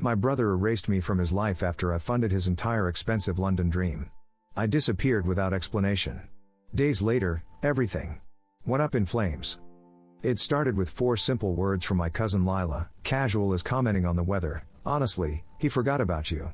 My brother erased me from his life after I funded his entire expensive London dream. I disappeared without explanation. Days later, everything went up in flames. It started with 4 simple words from my cousin Lila, casual as commenting on the weather. "Honestly, he forgot about you."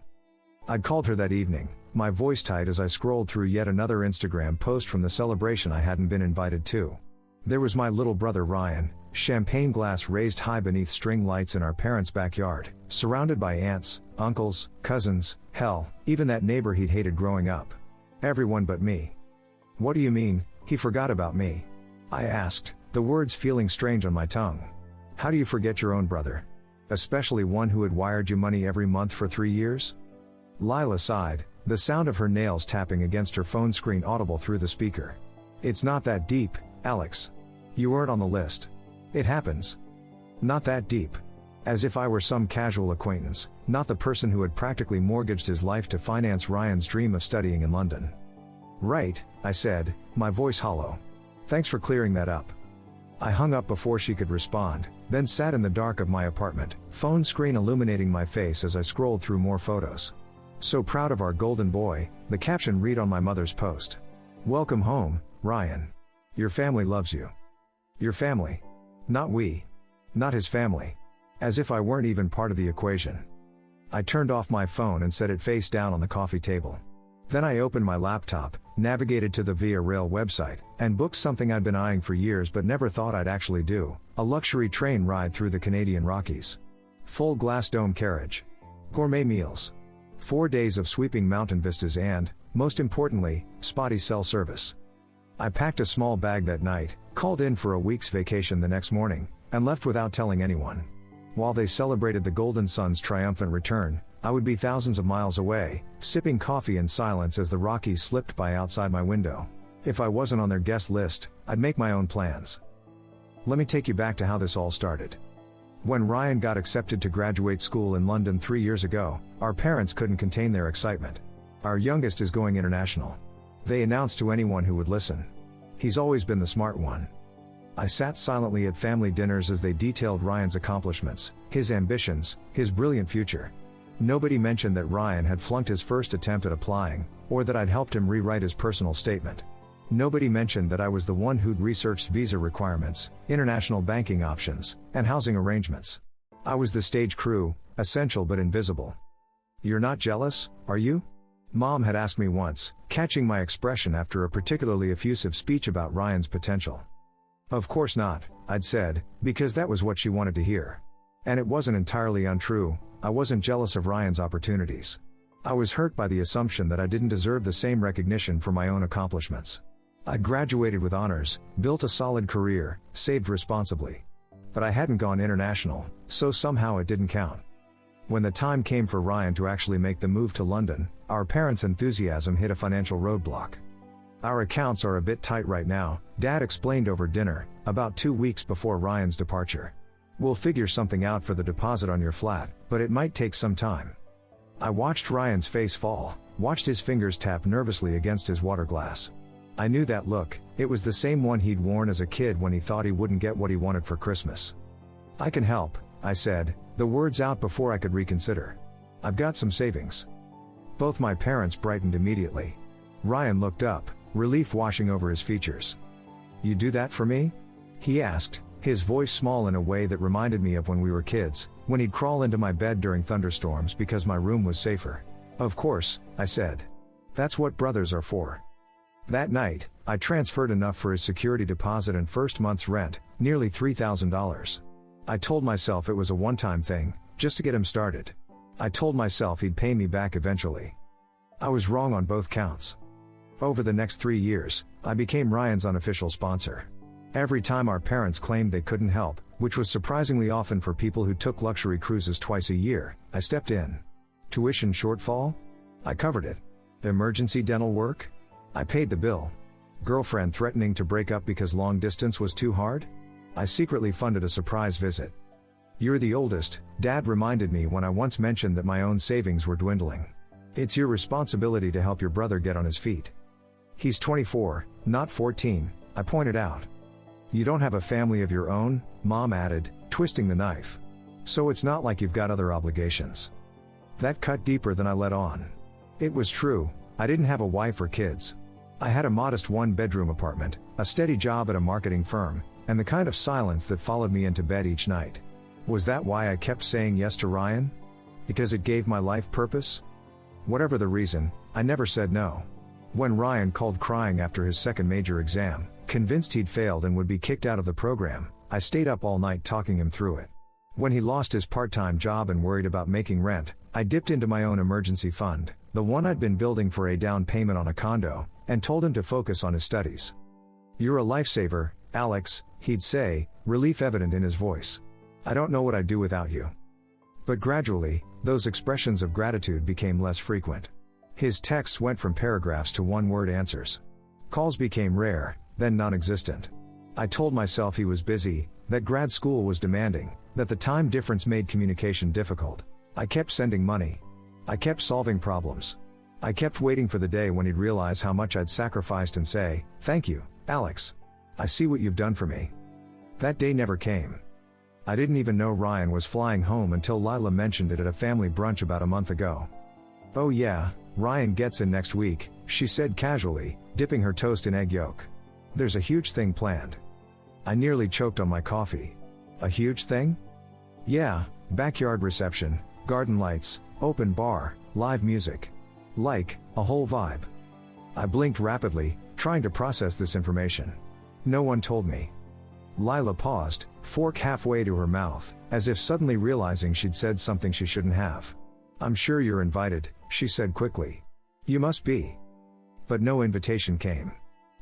I'd called her that evening, my voice tight as I scrolled through yet another Instagram post from the celebration I hadn't been invited to. There was my little brother Ryan, champagne glass raised high beneath string lights in our parents' backyard, surrounded by aunts, uncles, cousins, hell, even that neighbor he'd hated growing up. Everyone but me. "What do you mean, he forgot about me?" I asked, the words feeling strange on my tongue. "How do you forget your own brother? Especially one who had wired you money every month for 3 years?" Lila sighed, the sound of her nails tapping against her phone screen audible through the speaker. "It's not that deep, Alex. You weren't on the list. It happens." Not that deep. As if I were some casual acquaintance, not the person who had practically mortgaged his life to finance Ryan's dream of studying in London. "Right," I said, my voice hollow. "Thanks for clearing that up." I hung up before she could respond, then sat in the dark of my apartment, phone screen illuminating my face as I scrolled through more photos. "So proud of our golden boy," the caption read on my mother's post. "Welcome home, Ryan. Your family loves you." Your family. Not we. Not his family. As if I weren't even part of the equation. I turned off my phone and set it face down on the coffee table. Then I opened my laptop, navigated to the Via Rail website, and booked something I'd been eyeing for years but never thought I'd actually do: a luxury train ride through the Canadian Rockies. Full glass dome carriage. Gourmet meals. 4 days of sweeping mountain vistas and, most importantly, spotty cell service. I packed a small bag that night, called in for a week's vacation the next morning, and left without telling anyone. While they celebrated the Golden Sun's triumphant return, I would be thousands of miles away, sipping coffee in silence as the Rockies slipped by outside my window. If I wasn't on their guest list, I'd make my own plans. Let me take you back to how this all started. When Ryan got accepted to graduate school in London 3 years ago, our parents couldn't contain their excitement. "Our youngest is going international," they announced to anyone who would listen. "He's always been the smart one." I sat silently at family dinners as they detailed Ryan's accomplishments, his ambitions, his brilliant future. Nobody mentioned that Ryan had flunked his first attempt at applying, or that I'd helped him rewrite his personal statement. Nobody mentioned that I was the one who'd researched visa requirements, international banking options, and housing arrangements. I was the stage crew, essential but invisible. "You're not jealous, are you?" Mom had asked me once, catching my expression after a particularly effusive speech about Ryan's potential. "Of course not," I'd said, because that was what she wanted to hear. And it wasn't entirely untrue. I wasn't jealous of Ryan's opportunities. I was hurt by the assumption that I didn't deserve the same recognition for my own accomplishments. I'd graduated with honors, built a solid career, saved responsibly. But I hadn't gone international, so somehow it didn't count. When the time came for Ryan to actually make the move to London, our parents' enthusiasm hit a financial roadblock. "Our accounts are a bit tight right now," Dad explained over dinner, about 2 weeks before Ryan's departure. "We'll figure something out for the deposit on your flat, but it might take some time." I watched Ryan's face fall, watched his fingers tap nervously against his water glass. I knew that look. It was the same one he'd worn as a kid when he thought he wouldn't get what he wanted for Christmas. "I can help," I said, the words out before I could reconsider. "I've got some savings." Both my parents brightened immediately. Ryan looked up, relief washing over his features. "You do that for me?" he asked, his voice small in a way that reminded me of when we were kids, when he'd crawl into my bed during thunderstorms because my room was safer. "Of course," I said. "That's what brothers are for." That night, I transferred enough for his security deposit and first month's rent, nearly $3,000. I told myself it was a one-time thing, just to get him started. I told myself he'd pay me back eventually. I was wrong on both counts. Over the next 3 years, I became Ryan's unofficial sponsor. Every time our parents claimed they couldn't help, which was surprisingly often for people who took luxury cruises twice a year, I stepped in. Tuition shortfall? I covered it. Emergency dental work? I paid the bill. Girlfriend threatening to break up because long distance was too hard? I secretly funded a surprise visit. "You're the oldest," Dad reminded me when I once mentioned that my own savings were dwindling. "It's your responsibility to help your brother get on his feet." "He's 24, not 14, I pointed out. "You don't have a family of your own," Mom added, twisting the knife. So it's not like you've got other obligations. That cut deeper than I let on. It was true, I didn't have a wife or kids. I had a modest one-bedroom apartment, a steady job at a marketing firm, and the kind of silence that followed me into bed each night. Was that why I kept saying yes to Ryan? Because it gave my life purpose? Whatever the reason, I never said no. When Ryan called crying after his second major exam, convinced he'd failed and would be kicked out of the program, I stayed up all night talking him through it. When he lost his part-time job and worried about making rent, I dipped into my own emergency fund, the one I'd been building for a down payment on a condo, and told him to focus on his studies. "You're a lifesaver, Alex," he'd say, relief evident in his voice. "I don't know what I'd do without you." But gradually, those expressions of gratitude became less frequent. His texts went from paragraphs to one-word answers. Calls became rare, then non-existent. I told myself he was busy, that grad school was demanding, that the time difference made communication difficult. I kept sending money. I kept solving problems. I kept waiting for the day when he'd realize how much I'd sacrificed and say, "Thank you, Alex. I see what you've done for me." That day never came. I didn't even know Ryan was flying home until Lila mentioned it at a family brunch about a month ago. "Oh yeah, Ryan gets in next week," she said casually, dipping her toast in egg yolk. "There's a huge thing planned." I nearly choked on my coffee. A huge thing? Yeah, backyard reception, garden lights, open bar, live music. Like, a whole vibe. I blinked rapidly, trying to process this information. No one told me. Lila paused, fork halfway to her mouth, as if suddenly realizing she'd said something she shouldn't have. "I'm sure you're invited," she said quickly. "You must be." But no invitation came.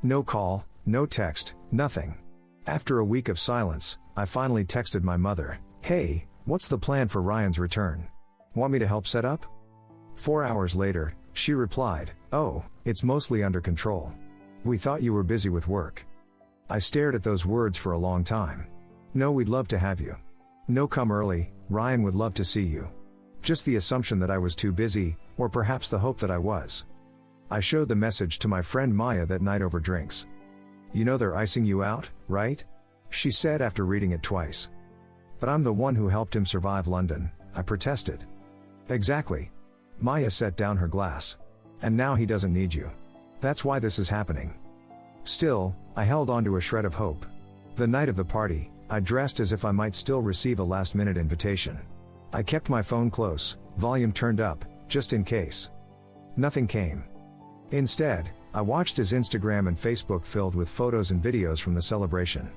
No call, no text, nothing. After a week of silence, I finally texted my mother, "Hey, what's the plan for Ryan's return? Want me to help set up?" 4 hours later, she replied, "Oh, it's mostly under control. We thought you were busy with work." I stared at those words for a long time. "No, we'd love to have you. No, come early, Ryan would love to see you." Just the assumption that I was too busy, or perhaps the hope that I was. I showed the message to my friend Maya that night over drinks. "You know they're icing you out, right?" she said after reading it twice. "But I'm the one who helped him survive London," I protested. "Exactly." Maya set down her glass. "And now he doesn't need you. That's why this is happening." Still, I held on to a shred of hope. The night of the party, I dressed as if I might still receive a last-minute invitation. I kept my phone close, volume turned up, just in case. Nothing came. Instead, I watched his Instagram and Facebook filled with photos and videos from the celebration.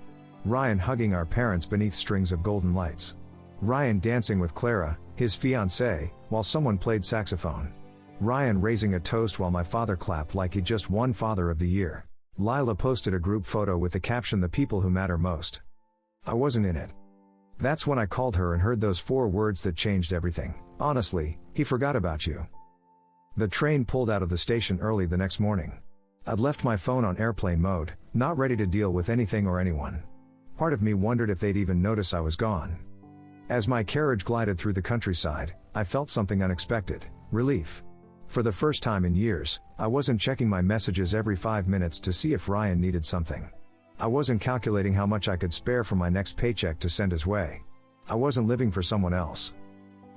Ryan hugging our parents beneath strings of golden lights. Ryan dancing with Clara, his fiancée, while someone played saxophone. Ryan raising a toast while my father clapped like he'd just won Father of the Year. Lila posted a group photo with the caption, "The people who matter most." I wasn't in it. That's when I called her and heard those 4 words that changed everything. "Honestly, he forgot about you." The train pulled out of the station early the next morning. I'd left my phone on airplane mode, not ready to deal with anything or anyone. Part of me wondered if they'd even notice I was gone. As my carriage glided through the countryside, I felt something unexpected: relief. For the first time in years, I wasn't checking my messages every 5 minutes to see if Ryan needed something. I wasn't calculating how much I could spare from my next paycheck to send his way. I wasn't living for someone else.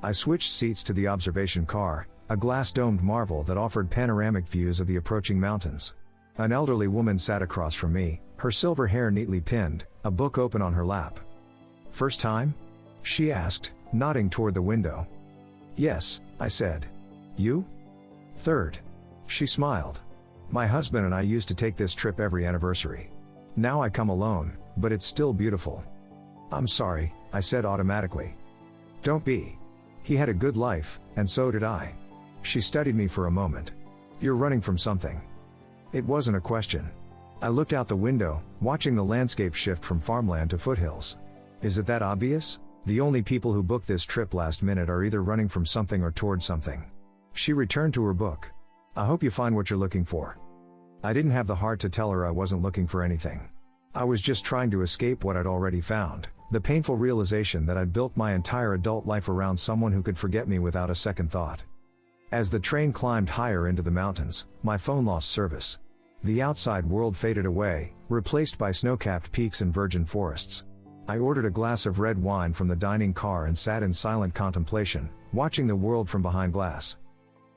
I switched seats to the observation car, a glass-domed marvel that offered panoramic views of the approaching mountains. An elderly woman sat across from me, her silver hair neatly pinned, a book open on her lap. "First time?" she asked, nodding toward the window. "Yes," I said. "You?" "Third." She smiled. "My husband and I used to take this trip every anniversary. Now I come alone, but it's still beautiful." "I'm sorry," I said automatically. "Don't be. He had a good life, and so did I." She studied me for a moment. "You're running from something." It wasn't a question. I looked out the window, watching the landscape shift from farmland to foothills. Is it that obvious? The only people who book this trip last minute are either running from something or toward something. She returned to her book. "I hope you find what you're looking for." I didn't have the heart to tell her I wasn't looking for anything. I was just trying to escape what I'd already found, the painful realization that I'd built my entire adult life around someone who could forget me without a second thought. As the train climbed higher into the mountains, my phone lost service. The outside world faded away, replaced by snow-capped peaks and virgin forests. I ordered a glass of red wine from the dining car and sat in silent contemplation, watching the world from behind glass.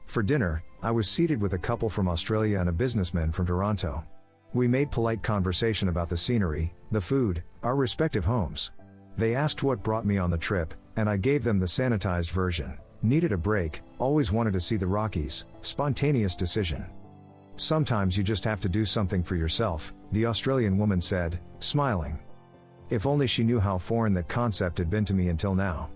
For dinner, I was seated with a couple from Australia and a businessman from Toronto. We made polite conversation about the scenery, the food, our respective homes. They asked what brought me on the trip, and I gave them the sanitized version. Needed a break, always wanted to see the Rockies, spontaneous decision. Sometimes you just have to do something for yourself, the Australian woman said, smiling. If only she knew how foreign that concept had been to me until now.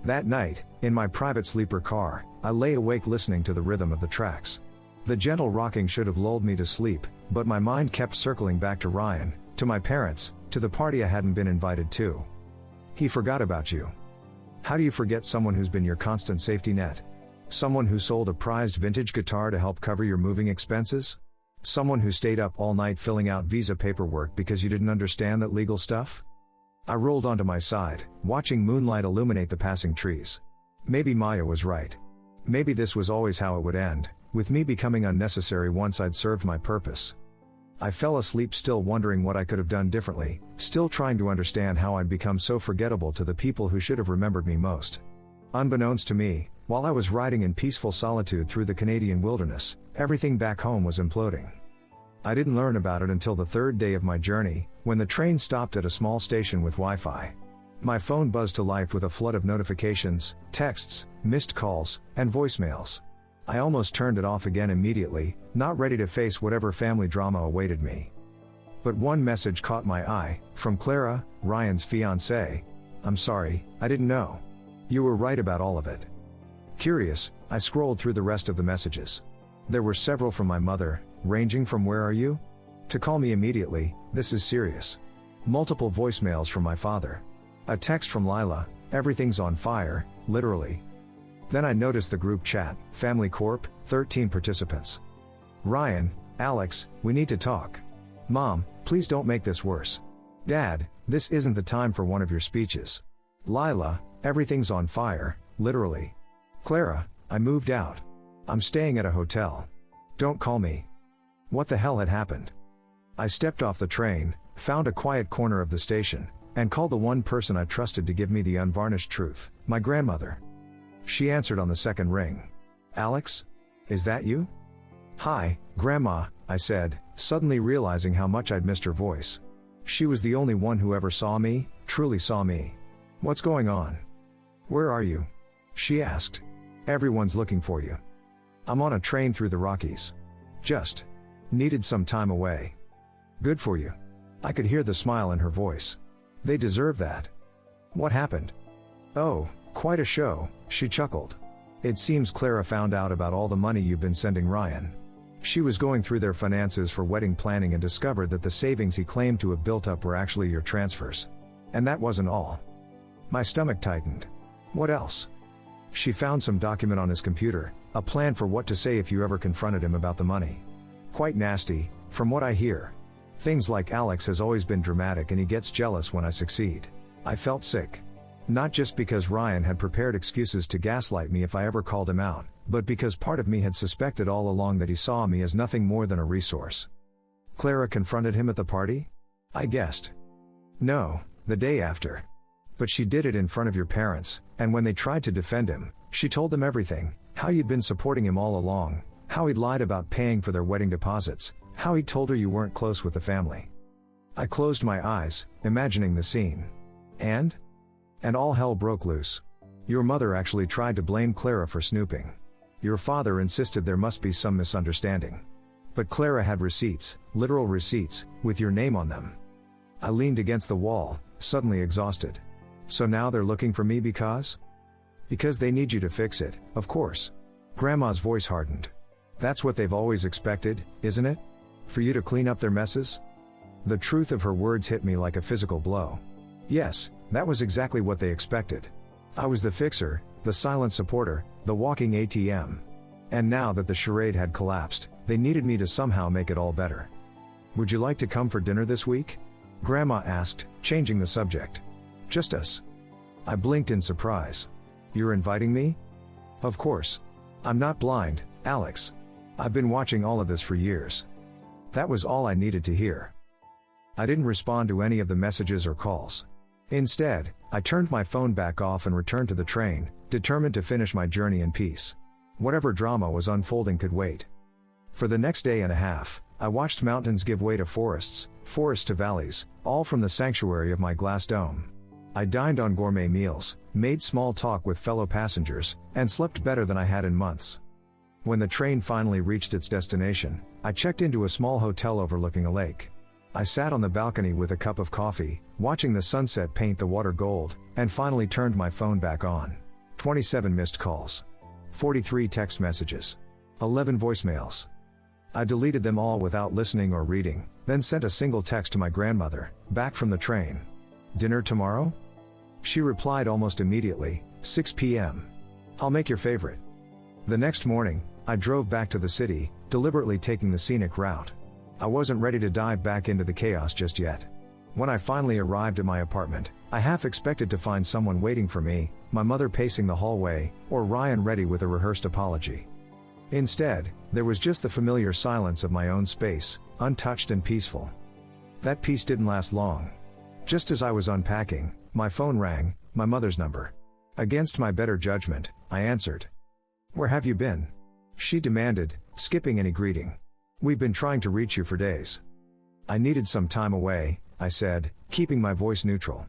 That night, in my private sleeper car, I lay awake listening to the rhythm of the tracks. The gentle rocking should have lulled me to sleep, but my mind kept circling back to Ryan, to my parents, to the party I hadn't been invited to. He forgot about you. How do you forget someone who's been your constant safety net? Someone who sold a prized vintage guitar to help cover your moving expenses? Someone who stayed up all night filling out visa paperwork because you didn't understand that legal stuff? I rolled onto my side, watching moonlight illuminate the passing trees. Maybe Maya was right. Maybe this was always how it would end, with me becoming unnecessary once I'd served my purpose. I fell asleep still wondering what I could have done differently, still trying to understand how I'd become so forgettable to the people who should have remembered me most. Unbeknownst to me, while I was riding in peaceful solitude through the Canadian wilderness, everything back home was imploding. I didn't learn about it until the third day of my journey, when the train stopped at a small station with Wi-Fi. My phone buzzed to life with a flood of notifications, texts, missed calls, and voicemails. I almost turned it off again immediately, not ready to face whatever family drama awaited me. But one message caught my eye, from Clara, Ryan's fiancée. I'm sorry, I didn't know. You were right about all of it. Curious, I scrolled through the rest of the messages. There were several from my mother, ranging from "Where are you?" to "Call me immediately, this is serious." Multiple voicemails from my father. A text from Lila, "Everything's on fire, literally." Then I noticed the group chat, Family Corp, 13 participants. Ryan, Alex, we need to talk. Mom, please don't make this worse. Dad, this isn't the time for one of your speeches. Lila, everything's on fire, literally. Clara, I moved out. I'm staying at a hotel. Don't call me. What the hell had happened? I stepped off the train, found a quiet corner of the station, and called the one person I trusted to give me the unvarnished truth, my grandmother. She answered on the second ring. Alex? Is that you? Hi, Grandma, I said, suddenly realizing how much I'd missed her voice. She was the only one who ever saw me, truly saw me. What's going on? Where are you? She asked. Everyone's looking for you. I'm on a train through the Rockies. Just needed some time away. Good for you. I could hear the smile in her voice. They deserve that. What happened? Oh, quite a show, she chuckled. It seems Clara found out about all the money you've been sending Ryan. She was going through their finances for wedding planning and discovered that the savings he claimed to have built up were actually your transfers. And that wasn't all. My stomach tightened. What else? She found some document on his computer, a plan for what to say if you ever confronted him about the money. Quite nasty, from what I hear. Things like Alex has always been dramatic and he gets jealous when I succeed. I felt sick. Not just because Ryan had prepared excuses to gaslight me if I ever called him out, but because part of me had suspected all along that he saw me as nothing more than a resource. Clara confronted him at the party? I guessed. No, the day after. But she did it in front of your parents, and when they tried to defend him, she told them everything, how you'd been supporting him all along, how he'd lied about paying for their wedding deposits, how he'd told her you weren't close with the family. I closed my eyes, imagining the scene. And all hell broke loose. Your mother actually tried to blame Clara for snooping. Your father insisted there must be some misunderstanding. But Clara had receipts, literal receipts, with your name on them. I leaned against the wall, suddenly exhausted. So now they're looking for me because? Because they need you to fix it, of course. Grandma's voice hardened. That's what they've always expected, isn't it? For you to clean up their messes? The truth of her words hit me like a physical blow. Yes, that was exactly what they expected. I was the fixer, the silent supporter, the walking ATM. And now that the charade had collapsed, they needed me to somehow make it all better. Would you like to come for dinner this week? Grandma asked, changing the subject. Just us. I blinked in surprise. You're inviting me? Of course. I'm not blind, Alex. I've been watching all of this for years. That was all I needed to hear. I didn't respond to any of the messages or calls. Instead, I turned my phone back off and returned to the train, determined to finish my journey in peace. Whatever drama was unfolding could wait. For the next day and a half, I watched mountains give way to forests, forests to valleys, all from the sanctuary of my glass dome. I dined on gourmet meals, made small talk with fellow passengers, and slept better than I had in months. When the train finally reached its destination, I checked into a small hotel overlooking a lake. I sat on the balcony with a cup of coffee, watching the sunset paint the water gold, and finally turned my phone back on. 27 missed calls. 43 text messages. 11 voicemails. I deleted them all without listening or reading, then sent a single text to my grandmother, back from the train. "Dinner tomorrow?" She replied almost immediately, 6 p.m. "I'll make your favorite." The next morning, I drove back to the city, deliberately taking the scenic route. I wasn't ready to dive back into the chaos just yet. When I finally arrived at my apartment, I half expected to find someone waiting for me, my mother pacing the hallway, or Ryan ready with a rehearsed apology. Instead, there was just the familiar silence of my own space, untouched and peaceful. That peace didn't last long. Just as I was unpacking, my phone rang, my mother's number. Against my better judgment, I answered. "Where have you been?" she demanded, skipping any greeting. "We've been trying to reach you for days." "I needed some time away," I said, keeping my voice neutral.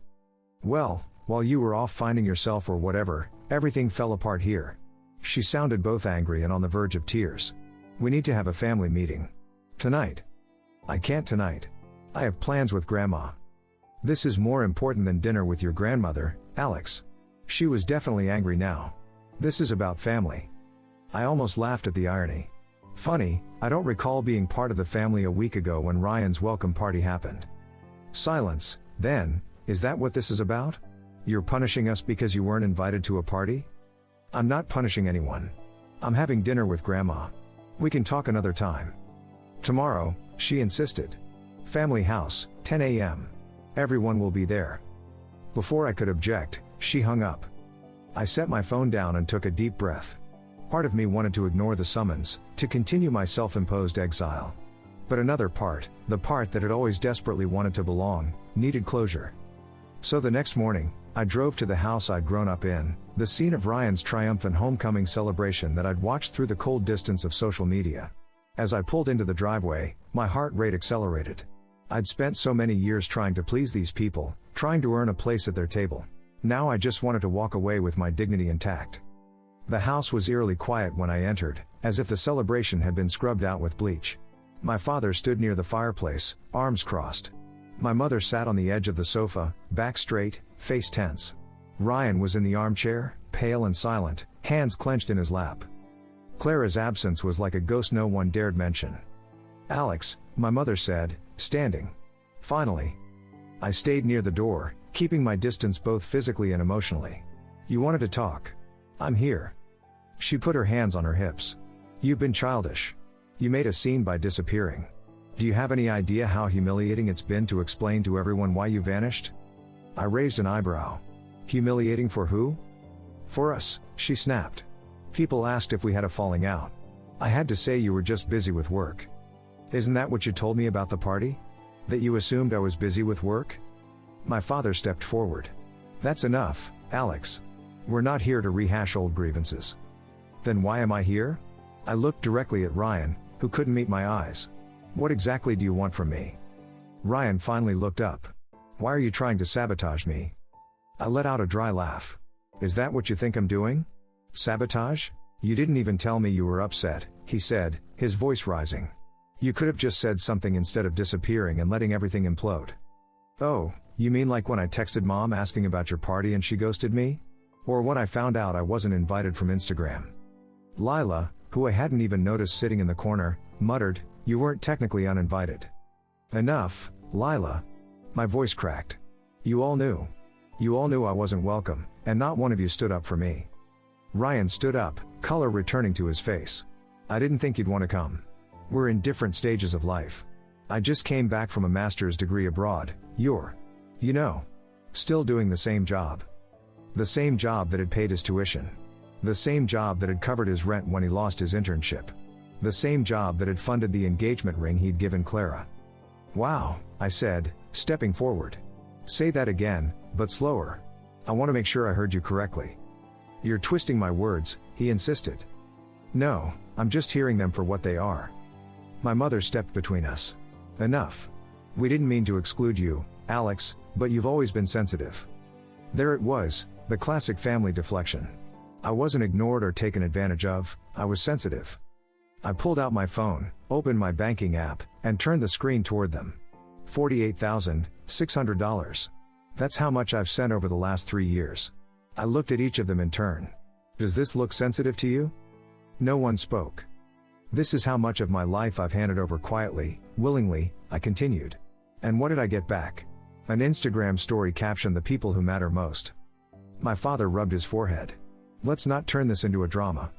"Well, while you were off finding yourself or whatever, everything fell apart here." She sounded both angry and on the verge of tears. "We need to have a family meeting. Tonight." "I can't tonight. I have plans with Grandma." "This is more important than dinner with your grandmother, Alex." She was definitely angry now. "This is about family." I almost laughed at the irony. Funny, I don't recall being part of the family a week ago when Ryan's welcome party happened. Silence. "Then, is that what this is about? You're punishing us because you weren't invited to a party?" "I'm not punishing anyone. I'm having dinner with Grandma. We can talk another time." "Tomorrow," she insisted. "Family house, 10 a.m. Everyone will be there." Before I could object, she hung up. I set my phone down and took a deep breath. Part of me wanted to ignore the summons, to continue my self-imposed exile. But another part, the part that had always desperately wanted to belong, needed closure. So the next morning, I drove to the house I'd grown up in, the scene of Ryan's triumphant homecoming celebration that I'd watched through the cold distance of social media. As I pulled into the driveway, my heart rate accelerated. I'd spent so many years trying to please these people, trying to earn a place at their table. Now I just wanted to walk away with my dignity intact. The house was eerily quiet when I entered, as if the celebration had been scrubbed out with bleach. My father stood near the fireplace, arms crossed. My mother sat on the edge of the sofa, back straight, face tense. Ryan was in the armchair, pale and silent, hands clenched in his lap. Clara's absence was like a ghost no one dared mention. "Alex," my mother said, standing. Finally. I stayed near the door, keeping my distance both physically and emotionally. "You wanted to talk. I'm here." She put her hands on her hips. "You've been childish. You made a scene by disappearing. Do you have any idea how humiliating it's been to explain to everyone why you vanished?" I raised an eyebrow. "Humiliating for who?" "For us," she snapped. "People asked if we had a falling out. I had to say you were just busy with work." "Isn't that what you told me about the party? That you assumed I was busy with work?" My father stepped forward. "That's enough, Alex. We're not here to rehash old grievances." "Then why am I here?" I looked directly at Ryan, who couldn't meet my eyes. "What exactly do you want from me?" Ryan finally looked up. "Why are you trying to sabotage me?" I let out a dry laugh. "Is that what you think I'm doing? Sabotage? You didn't even tell me you were upset," he said, his voice rising. "You could have just said something instead of disappearing and letting everything implode." "Oh, you mean like when I texted Mom asking about your party and she ghosted me? Or when I found out I wasn't invited from Instagram?" Lila, who I hadn't even noticed sitting in the corner, muttered, "You weren't technically uninvited." "Enough, Lila." My voice cracked. "You all knew. You all knew I wasn't welcome, and not one of you stood up for me." Ryan stood up, color returning to his face. "I didn't think you'd want to come. We're in different stages of life. I just came back from a master's degree abroad. You're, still doing the same job. The same job that had paid his tuition. The same job that had covered his rent when he lost his internship. The same job that had funded the engagement ring he'd given Clara." "Wow," I said, stepping forward. "Say that again, but slower. I want to make sure I heard you correctly. You're twisting my words, he insisted. No, I'm just hearing them for what they are. My mother stepped between us. Enough. We didn't mean to exclude you, Alex, but you've always been sensitive. There it was, the classic family deflection. I wasn't ignored or taken advantage of, I was sensitive. I pulled out my phone, opened my banking app, and turned the screen toward them. $48,600. That's how much I've sent over the last 3 years. I looked at each of them in turn. Does this look sensitive to you? No one spoke. This is how much of my life I've handed over quietly, willingly, I continued. And what did I get back? An Instagram story captioned the people who matter most. My father rubbed his forehead. Let's not turn this into a drama.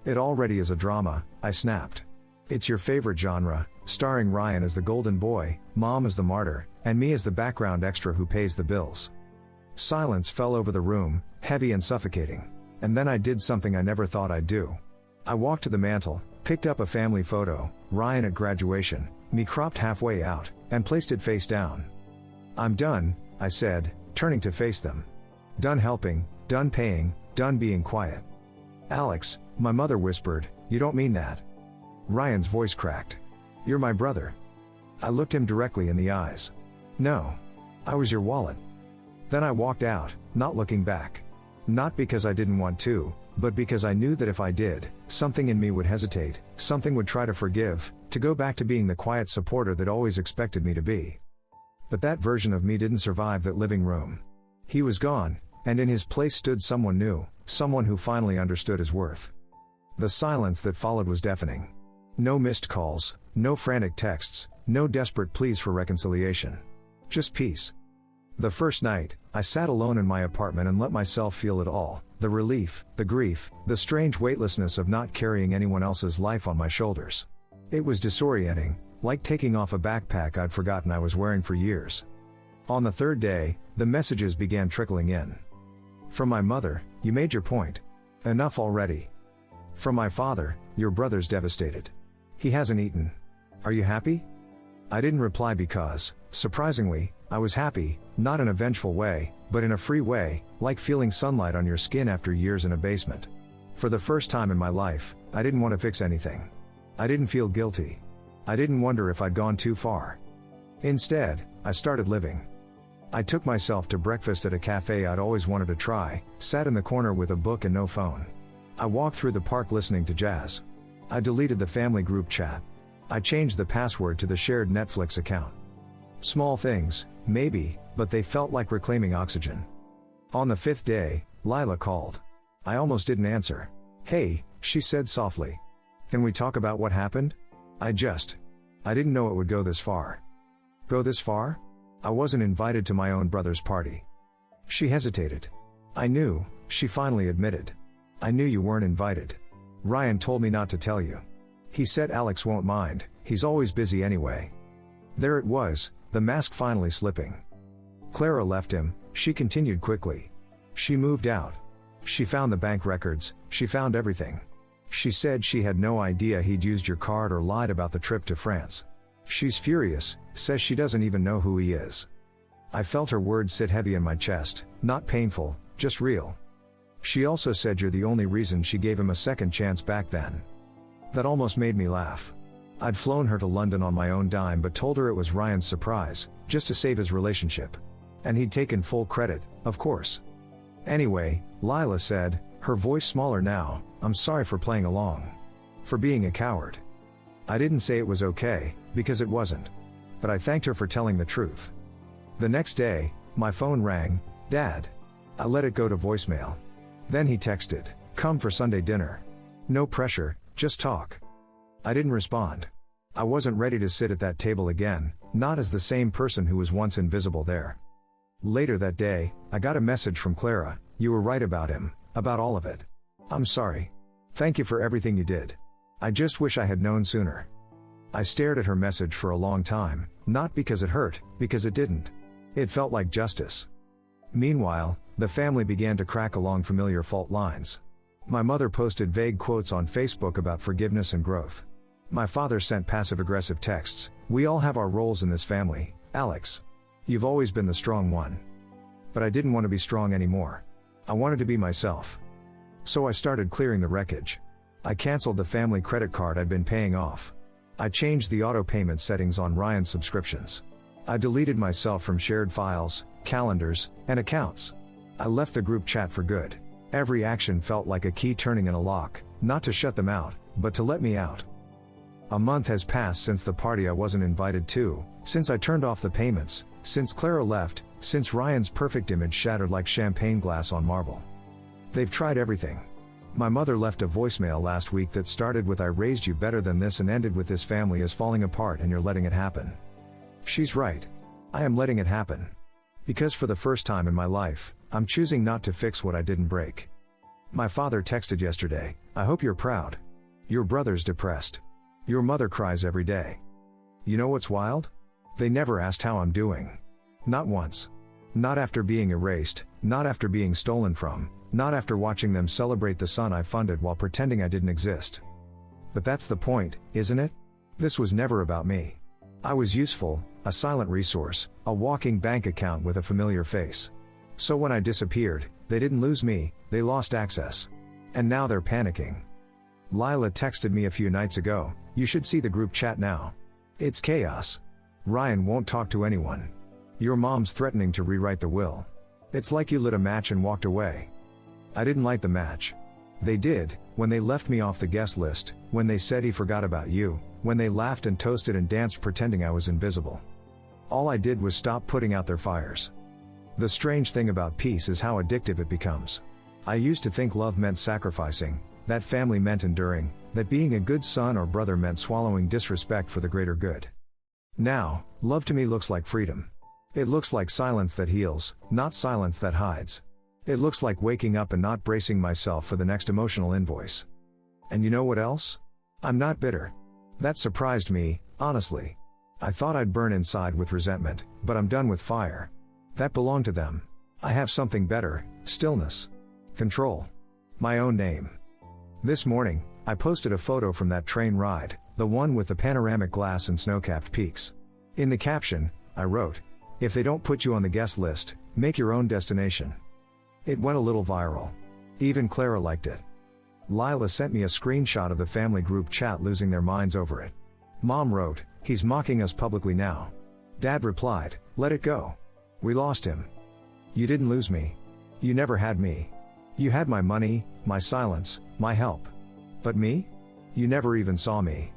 It already is a drama, I snapped. It's your favorite genre, starring Ryan as the golden boy, Mom as the martyr, and me as the background extra who pays the bills. Silence fell over the room, heavy and suffocating. And then I did something I never thought I'd do. I walked to the mantel, picked up a family photo, Ryan at graduation, me cropped halfway out, and placed it face down. I'm done, I said, turning to face them. Done helping, done paying, done being quiet. Alex, my mother whispered, you don't mean that. Ryan's voice cracked. You're my brother. I looked him directly in the eyes. No. I was your wallet. Then I walked out, not looking back. Not because I didn't want to, but because I knew that if I did, something in me would hesitate, something would try to forgive, to go back to being the quiet supporter that always expected me to be. But that version of me didn't survive that living room. He was gone, and in his place stood someone new, someone who finally understood his worth. The silence that followed was deafening. No missed calls, no frantic texts, no desperate pleas for reconciliation. Just peace. The first night, I sat alone in my apartment and let myself feel it all, the relief, the grief, the strange weightlessness of not carrying anyone else's life on my shoulders. It was disorienting, like taking off a backpack I'd forgotten I was wearing for years. On the third day, the messages began trickling in. From my mother, you made your point. Enough already. From my father, your brother's devastated. He hasn't eaten. Are you happy? I didn't reply because, surprisingly, I was happy, not in a vengeful way, but in a free way, like feeling sunlight on your skin after years in a basement. For the first time in my life, I didn't want to fix anything. I didn't feel guilty. I didn't wonder if I'd gone too far. Instead, I started living. I took myself to breakfast at a cafe I'd always wanted to try, sat in the corner with a book and no phone. I walked through the park listening to jazz. I deleted the family group chat. I changed the password to the shared Netflix account. Small things, maybe, but they felt like reclaiming oxygen. On the fifth day, Lila called. I almost didn't answer. Hey, she said softly. Can we talk about what happened? I didn't know it would go this far. Go this far? I wasn't invited to my own brother's party. She hesitated. I knew, she finally admitted. I knew you weren't invited. Ryan told me not to tell you. He said Alex won't mind, he's always busy anyway. There it was, the mask finally slipping. Clara left him, she continued quickly. She moved out. She found the bank records, she found everything. She said she had no idea he'd used your card or lied about the trip to France. She's furious, says she doesn't even know who he is. I felt her words sit heavy in my chest, not painful, just real. She also said you're the only reason she gave him a second chance back then. That almost made me laugh. I'd flown her to London on my own dime but told her it was Ryan's surprise, just to save his relationship. And he'd taken full credit, of course. Anyway, Lila said, her voice smaller now, I'm sorry for playing along. For being a coward. I didn't say it was okay, because it wasn't. But I thanked her for telling the truth. The next day, my phone rang, Dad. I let it go to voicemail. Then he texted, come for Sunday dinner. No pressure, just talk. I didn't respond. I wasn't ready to sit at that table again, not as the same person who was once invisible there. Later that day, I got a message from Clara, you were right about him, about all of it. I'm sorry. Thank you for everything you did. I just wish I had known sooner. I stared at her message for a long time, not because it hurt, because it didn't. It felt like justice. Meanwhile, the family began to crack along familiar fault lines. My mother posted vague quotes on Facebook about forgiveness and growth. My father sent passive-aggressive texts, we all have our roles in this family, Alex. You've always been the strong one. but I didn't want to be strong anymore. I wanted to be myself. So I started clearing the wreckage. I canceled the family credit card I'd been paying off. I changed the auto payment settings on Ryan's subscriptions. I deleted myself from shared files, calendars, and accounts. I left the group chat for good. Every action felt like a key turning in a lock, not to shut them out, but to let me out. A month has passed since the party I wasn't invited to, since I turned off the payments, since Clara left, since Ryan's perfect image shattered like champagne glass on marble. They've tried everything. My mother left a voicemail last week that started with "I raised you better than this" and ended with "This family is falling apart and you're letting it happen." She's right. I am letting it happen. Because for the first time in my life, I'm choosing not to fix what I didn't break. My father texted yesterday, "I hope you're proud. Your brother's depressed. Your mother cries every day." You know what's wild? They never asked how I'm doing. Not once. Not after being erased, not after being stolen from, not after watching them celebrate the son I funded while pretending I didn't exist. But that's the point, isn't it? This was never about me. I was useful, a silent resource, a walking bank account with a familiar face. So when I disappeared, they didn't lose me, they lost access. And now they're panicking. Lila texted me a few nights ago, "You should see the group chat now. It's chaos. Ryan won't talk to anyone. Your mom's threatening to rewrite the will. It's like you lit a match and walked away." I didn't light the match. They did, when they left me off the guest list, when they said he forgot about you, when they laughed and toasted and danced pretending I was invisible. All I did was stop putting out their fires. The strange thing about peace is how addictive it becomes. I used to think love meant sacrificing, that family meant enduring, that being a good son or brother meant swallowing disrespect for the greater good. Now, love to me looks like freedom. It looks like silence that heals, not silence that hides. It looks like waking up and not bracing myself for the next emotional invoice. And you know what else? I'm not bitter. That surprised me, honestly. I thought I'd burn inside with resentment, but I'm done with fire. That belonged to them. I have something better: stillness. Control. My own name. This morning, I posted a photo from that train ride, the one with the panoramic glass and snow-capped peaks. In the caption, I wrote, "If they don't put you on the guest list, make your own destination." It went a little viral. Even Clara liked it. Lila sent me a screenshot of the family group chat losing their minds over it. Mom wrote, "He's mocking us publicly now." Dad replied, "Let it go. We lost him. You didn't lose me. You never had me. You had my money, my silence, my help. But me? You never even saw me."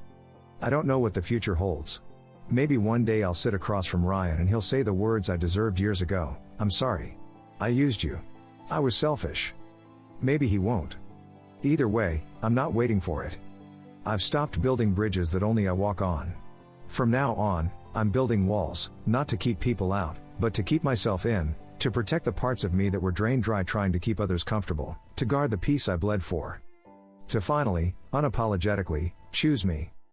I don't know what the future holds. Maybe one day I'll sit across from Ryan and he'll say the words I deserved years ago: "I'm sorry. I used you. I was selfish." Maybe he won't. Either way, I'm not waiting for it. I've stopped building bridges that only I walk on. From now on, I'm building walls, not to keep people out, but to keep myself in, to protect the parts of me that were drained dry trying to keep others comfortable, to guard the peace I bled for. To finally, unapologetically, choose me.